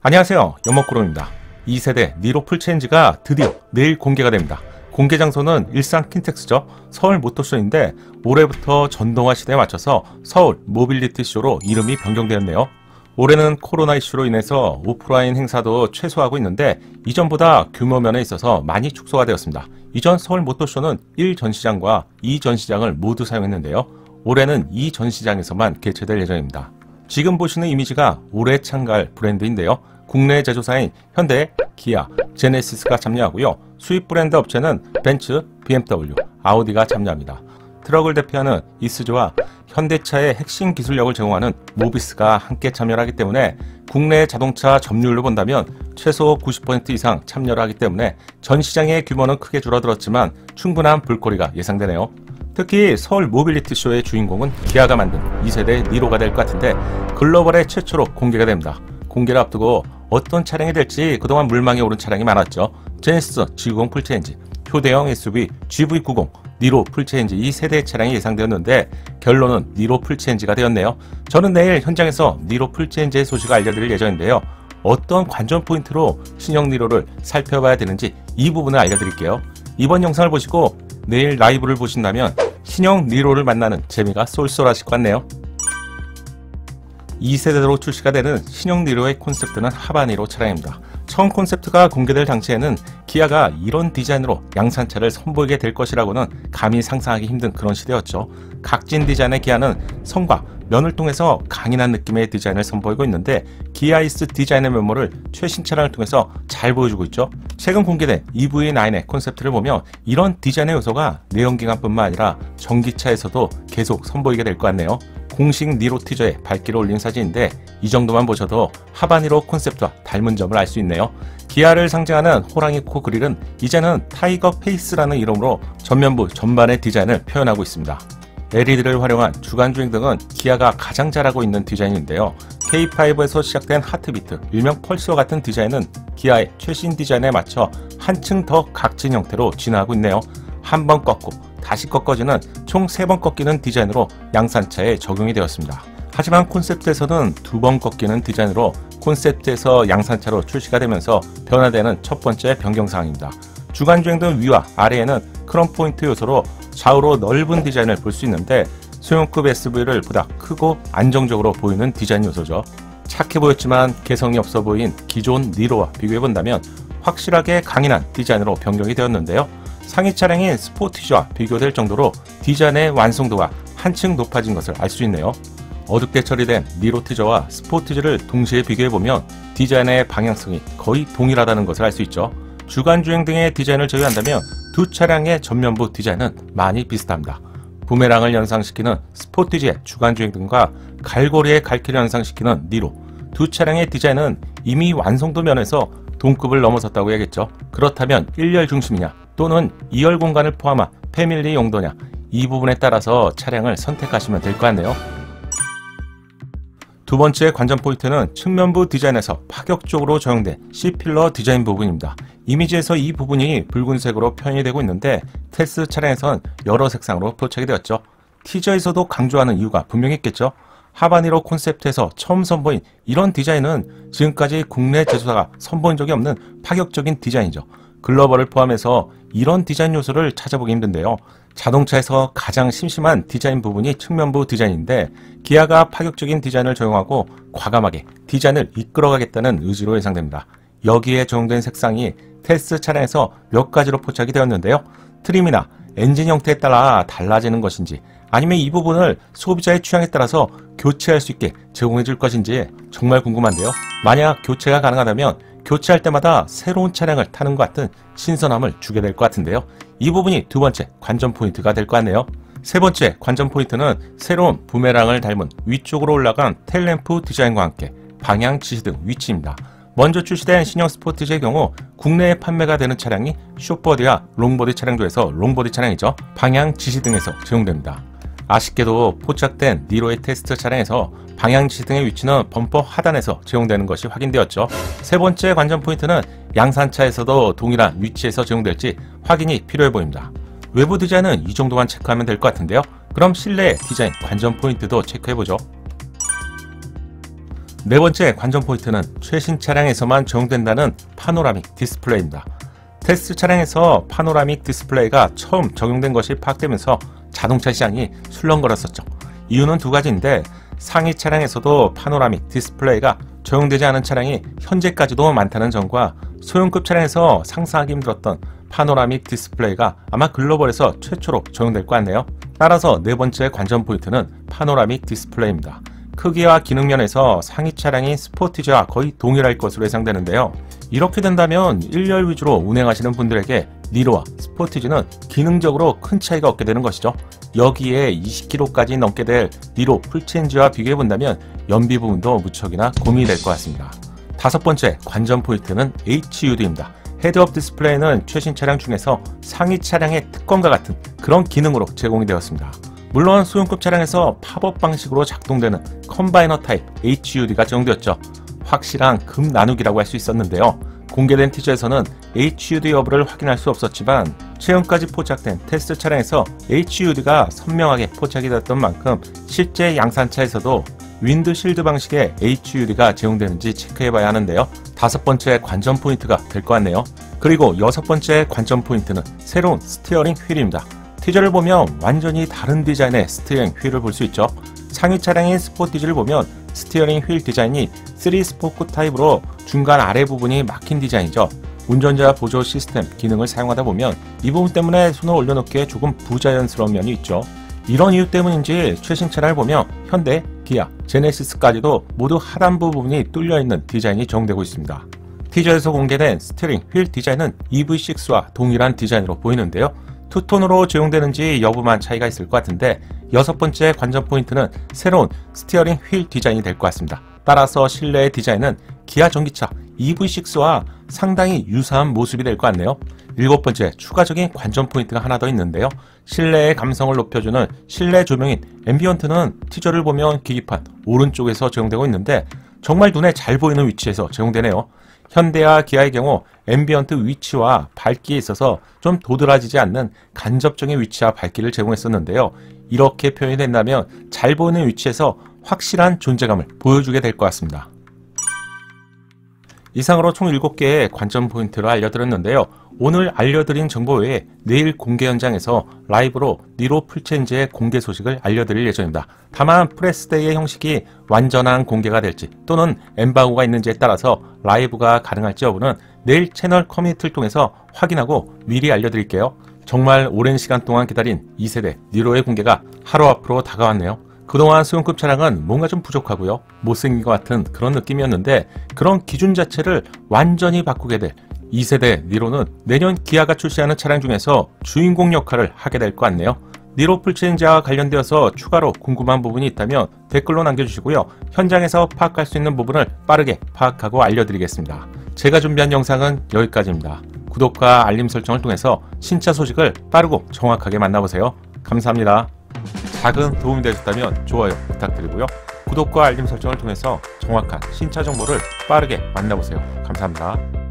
안녕하세요, 연목구름입니다. 2세대 니로 풀체인지가 드디어 내일 공개가 됩니다. 공개 장소는 일산 킨텍스죠. 서울 모터쇼인데 올해부터 전동화 시대에 맞춰서 서울 모빌리티 쇼로 이름이 변경되었네요. 올해는 코로나 이슈로 인해서 오프라인 행사도 최소화하고 있는데 이전보다 규모 면에 있어서 많이 축소가 되었습니다. 이전 서울 모터쇼는 1 전시장과 2 전시장을 모두 사용했는데요. 올해는 2 전시장에서만 개최될 예정입니다. 지금 보시는 이미지가 올해 참가할 브랜드인데요. 국내 제조사인 현대, 기아, 제네시스가 참여하고요. 수입 브랜드 업체는 벤츠, BMW, 아우디가 참여합니다. 트럭을 대표하는 이스즈와 현대차의 핵심 기술력을 제공하는 모비스가 함께 참여를 하기 때문에 국내 자동차 점유율로 본다면 최소 90% 이상 참여를 하기 때문에 전 시장의 규모는 크게 줄어들었지만 충분한 볼거리가 예상되네요. 특히 서울 모빌리티 쇼의 주인공은 기아가 만든 2세대 니로가 될 것 같은데 글로벌에 최초로 공개가 됩니다. 공개를 앞두고 어떤 차량이 될지 그동안 물망에 오른 차량이 많았죠. 제네시스 G90 풀체인지, 효대형 SUV GV90, 니로 풀체인지 이 세대의 차량이 예상되었는데 결론은 니로 풀체인지가 되었네요. 저는 내일 현장에서 니로 풀체인지의 소식을 알려드릴 예정인데요. 어떤 관전 포인트로 신형 니로를 살펴봐야 되는지 이 부분을 알려드릴게요. 이번 영상을 보시고 내일 라이브를 보신다면 신형 니로를 만나는 재미가 쏠쏠하실 것 같네요. 2세대로 출시가 되는 신형 니로의 콘셉트는 하바니로 차량입니다. 처음 콘셉트가 공개될 당시에는 기아가 이런 디자인으로 양산차를 선보이게 될 것이라고는 감히 상상하기 힘든 그런 시대였죠. 각진 디자인의 기아는 성과, 면을 통해서 강인한 느낌의 디자인을 선보이고 있는데 기아이스 디자인의 면모를 최신 차량을 통해서 잘 보여주고 있죠. 최근 공개된 EV9의 콘셉트를 보면 이런 디자인의 요소가 내연기관뿐만 아니라 전기차에서도 계속 선보이게 될 것 같네요. 공식 니로 티저에 밝기를 올린 사진인데 이 정도만 보셔도 하바니로 콘셉트와 닮은 점을 알 수 있네요. 기아를 상징하는 호랑이 코 그릴은 이제는 타이거 페이스라는 이름으로 전면부 전반의 디자인을 표현하고 있습니다. LED를 활용한 주간주행 등은 기아가 가장 잘하고 있는 디자인인데요. K5에서 시작된 하트비트, 일명 펄스와 같은 디자인은 기아의 최신 디자인에 맞춰 한층 더 각진 형태로 진화하고 있네요. 한 번 꺾고 다시 꺾어지는 총 3번 꺾이는 디자인으로 양산차에 적용이 되었습니다. 하지만 콘셉트에서는 2번 꺾이는 디자인으로 콘셉트에서 양산차로 출시가 되면서 변화되는 첫 번째 변경사항입니다. 주간주행 등 위와 아래에는 크롬 포인트 요소로 좌우로 넓은 디자인을 볼 수 있는데 소형급 SUV를 보다 크고 안정적으로 보이는 디자인 요소죠. 착해 보였지만 개성이 없어 보인 기존 니로와 비교해본다면 확실하게 강인한 디자인으로 변경이 되었는데요. 상위 차량인 스포티지와 비교될 정도로 디자인의 완성도가 한층 높아진 것을 알 수 있네요. 어둡게 처리된 니로 티저와 스포티지를 동시에 비교해보면 디자인의 방향성이 거의 동일하다는 것을 알 수 있죠. 주간주행 등의 디자인을 제외한다면 두 차량의 전면부 디자인은 많이 비슷합니다. 부메랑을 연상시키는 스포티지의 주간주행 등과 갈고리의 갈퀴를 연상시키는 니로, 두 차량의 디자인은 이미 완성도 면에서 동급을 넘어섰다고 해야겠죠. 그렇다면 1열 중심이냐 또는 2열 공간을 포함한 패밀리 용도냐 이 부분에 따라서 차량을 선택하시면 될 것 같네요. 두 번째 관전 포인트는 측면부 디자인에서 파격적으로 적용된 C필러 디자인 부분입니다. 이미지에서 이 부분이 붉은색으로 표현이 되고 있는데 테스트 차량에선 여러 색상으로 표착이 되었죠. 티저에서도 강조하는 이유가 분명히 있겠죠. 하바니로 콘셉트에서 처음 선보인 이런 디자인은 지금까지 국내 제조사가 선보인 적이 없는 파격적인 디자인이죠. 글로벌을 포함해서 이런 디자인 요소를 찾아보기 힘든데요. 자동차에서 가장 심심한 디자인 부분이 측면부 디자인인데 기아가 파격적인 디자인을 적용하고 과감하게 디자인을 이끌어가겠다는 의지로 예상됩니다. 여기에 적용된 색상이 테스트 차량에서 몇 가지로 포착이 되었는데요. 트림이나 엔진 형태에 따라 달라지는 것인지 아니면 이 부분을 소비자의 취향에 따라서 교체할 수 있게 제공해 줄 것인지 정말 궁금한데요. 만약 교체가 가능하다면 교체할 때마다 새로운 차량을 타는 것 같은 신선함을 주게 될 것 같은데요. 이 부분이 두 번째 관전 포인트가 될 것 같네요. 세 번째 관전 포인트는 새로운 부메랑을 닮은 위쪽으로 올라간 텔램프 디자인과 함께 방향 지시 등 위치입니다. 먼저 출시된 신형 스포티지의 경우 국내에 판매가 되는 차량이 숏보디와 롱보디 차량 중에서 롱보디 차량이죠. 방향 지시 등에서 제공됩니다. 아쉽게도 포착된 니로의 테스트 차량에서 방향지시 등의 위치는 범퍼 하단에서 제공되는 것이 확인되었죠. 세 번째 관전 포인트는 양산차에서도 동일한 위치에서 제공될지 확인이 필요해 보입니다. 외부 디자인은 이 정도만 체크하면 될 것 같은데요. 그럼 실내 디자인 관전 포인트도 체크해보죠. 네 번째 관전 포인트는 최신 차량에서만 적용된다는 파노라믹 디스플레이입니다. 테스트 차량에서 파노라믹 디스플레이가 처음 적용된 것이 파악되면서 자동차 시장이 술렁거렸었죠. 이유는 두 가지인데, 상위 차량에서도 파노라믹 디스플레이가 적용되지 않은 차량이 현재까지도 많다는 점과 소형급 차량에서 상상하기 힘들었던 파노라믹 디스플레이가 아마 글로벌에서 최초로 적용될 것 같네요. 따라서 네 번째 관전 포인트는 파노라믹 디스플레이입니다. 크기와 기능 면에서 상위 차량인 스포티지와 거의 동일할 것으로 예상되는데요. 이렇게 된다면 1열 위주로 운행하시는 분들에게 니로와 스포티지는 기능적으로 큰 차이가 없게 되는 것이죠. 여기에 20km까지 넘게 될 니로 풀체인지와 비교해본다면 연비 부분도 무척이나 고민이 될 것 같습니다. 다섯 번째 관전 포인트는 HUD입니다. 헤드업 디스플레이는 최신 차량 중에서 상위 차량의 특권과 같은 그런 기능으로 제공이 되었습니다. 물론 소형급 차량에서 팝업 방식으로 작동되는 컴바이너 타입 HUD가 적용되었죠. 확실한 금 나누기라고 할 수 있었는데요. 공개된 티저에서는 HUD 여부를 확인할 수 없었지만 최근까지 포착된 테스트 차량에서 HUD가 선명하게 포착이 되었던 만큼 실제 양산차에서도 윈드실드 방식의 HUD가 제공되는지 체크해봐야 하는데요. 다섯 번째 관전 포인트가 될 것 같네요. 그리고 여섯 번째 관전 포인트는 새로운 스티어링 휠입니다. 티저를 보면 완전히 다른 디자인의 스티어링 휠을 볼 수 있죠. 상위 차량인 스포티지를 보면 스티어링 휠 디자인이 3스포크 타입으로 중간 아래 부분이 막힌 디자인이죠. 운전자 보조 시스템 기능을 사용하다 보면 이 부분 때문에 손을 올려놓기에 조금 부자연스러운 면이 있죠. 이런 이유 때문인지 최신 차량을 보면 현대, 기아, 제네시스까지도 모두 하단부 부분이 뚫려있는 디자인이 적용되고 있습니다. 티저에서 공개된 스티어링 휠 디자인은 EV6와 동일한 디자인으로 보이는데요. 투톤으로 적용되는지 여부만 차이가 있을 것 같은데, 여섯 번째 관전 포인트는 새로운 스티어링 휠 디자인이 될 것 같습니다. 따라서 실내의 디자인은 기아 전기차 EV6와 상당히 유사한 모습이 될 것 같네요. 일곱 번째 추가적인 관전 포인트가 하나 더 있는데요. 실내의 감성을 높여주는 실내 조명인 앰비언트는 티저를 보면 계기판 오른쪽에서 적용되고 있는데 정말 눈에 잘 보이는 위치에서 적용되네요. 현대와 기아의 경우 앰비언트 위치와 밝기에 있어서 좀 도드라지지 않는 간접적인 위치와 밝기를 제공했었는데요. 이렇게 표현이 된다면 잘 보이는 위치에서 확실한 존재감을 보여주게 될 것 같습니다. 이상으로 총 7개의 관전 포인트를 알려드렸는데요. 오늘 알려드린 정보 외에 내일 공개 현장에서 라이브로 니로 풀체인지의 공개 소식을 알려드릴 예정입니다. 다만 프레스데이의 형식이 완전한 공개가 될지 또는 엠바고가 있는지에 따라서 라이브가 가능할지 여부는 내일 채널 커뮤니티를 통해서 확인하고 미리 알려드릴게요. 정말 오랜 시간 동안 기다린 2세대 니로의 공개가 하루 앞으로 다가왔네요. 그동안 소형급 차량은 뭔가 좀 부족하고요, 못생긴 것 같은 그런 느낌이었는데 그런 기준 자체를 완전히 바꾸게 될 2세대 니로는 내년 기아가 출시하는 차량 중에서 주인공 역할을 하게 될 것 같네요. 니로 풀체인지와 관련되어서 추가로 궁금한 부분이 있다면 댓글로 남겨주시고요. 현장에서 파악할 수 있는 부분을 빠르게 파악하고 알려드리겠습니다. 제가 준비한 영상은 여기까지입니다. 구독과 알림 설정을 통해서 신차 소식을 빠르고 정확하게 만나보세요. 감사합니다. 작은 도움이 되셨다면 좋아요 부탁드리고요. 구독과 알림 설정을 통해서 정확한 신차 정보를 빠르게 만나보세요. 감사합니다.